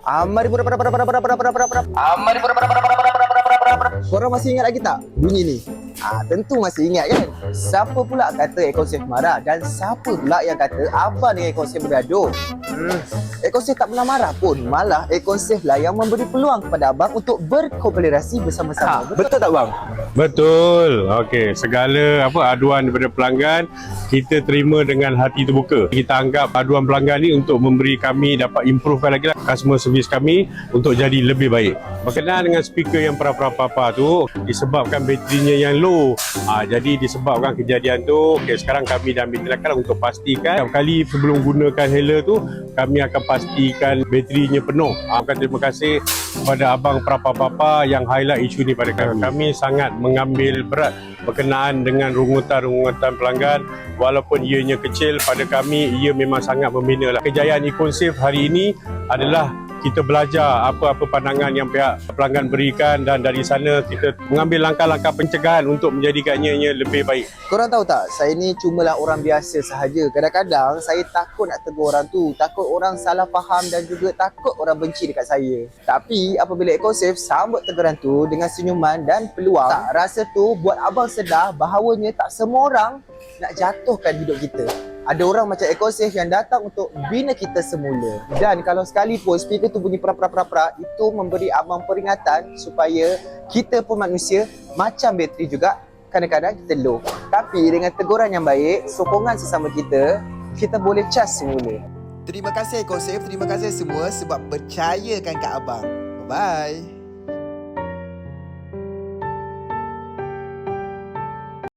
Amari pura pura pura pura pura pura pura pura pura. Amari pura pura pura pura pura pura pura pura pura. Korang masih ingat lagi tak bunyi ni? Tentu masih ingat kan? Siapa pula kata Ecosafe marah dan siapa pula yang kata abang dengan Ecosafe bergaduh? Ecosafe tak pernah marah pun. Malah Ecosafe lah yang memberi peluang kepada abang untuk berkooperasi bersama-sama. Betul tak bang? Betul. Okey, segala aduan daripada pelanggan kita terima dengan hati terbuka. Kita anggap aduan pelanggan ni untuk memberi kami dapat improvekan lagi lah customer service kami untuk jadi lebih baik. Berkenaan dengan speaker yang papa tu disebabkan baterinya yang low. Jadi disebabkan kejadian tu, sekarang kami dah ambil tindakan untuk pastikan setiap kali sebelum gunakan Hailer tu kami akan pastikan baterinya penuh. Terima kasih kepada abang papa yang highlight isu ni pada kami. Kami sangat mengambil berat berkenaan dengan rungutan-rungutan pelanggan. Walaupun ianya kecil, pada kami ia memang sangat membina lah. Kejayaan Ecosafe hari ini adalah kita belajar apa-apa pandangan yang pihak pelanggan berikan dan dari sana kita mengambil langkah-langkah pencegahan untuk menjadikannya lebih baik. Korang tahu tak, saya ni cumalah orang biasa sahaja. Kadang-kadang saya takut nak tegur orang tu, takut orang salah faham dan juga takut orang benci dekat saya. Tapi apabila Ecosafe sambut teguran tu dengan senyuman dan peluang, tak rasa tu buat abang sedar bahawanya tak semua orang nak jatuhkan hidup kita. Ada orang macam Ecosafe yang datang untuk bina kita semula. Dan kalau sekalipun speaker tu bunyi pra-pra-pra-pra, itu memberi abang peringatan supaya kita pun manusia macam bateri juga, kadang-kadang kita low. Tapi dengan teguran yang baik, sokongan sesama kita boleh cas semula. Terima kasih Ecosafe, terima kasih semua sebab percayakan kat abang. Bye-bye.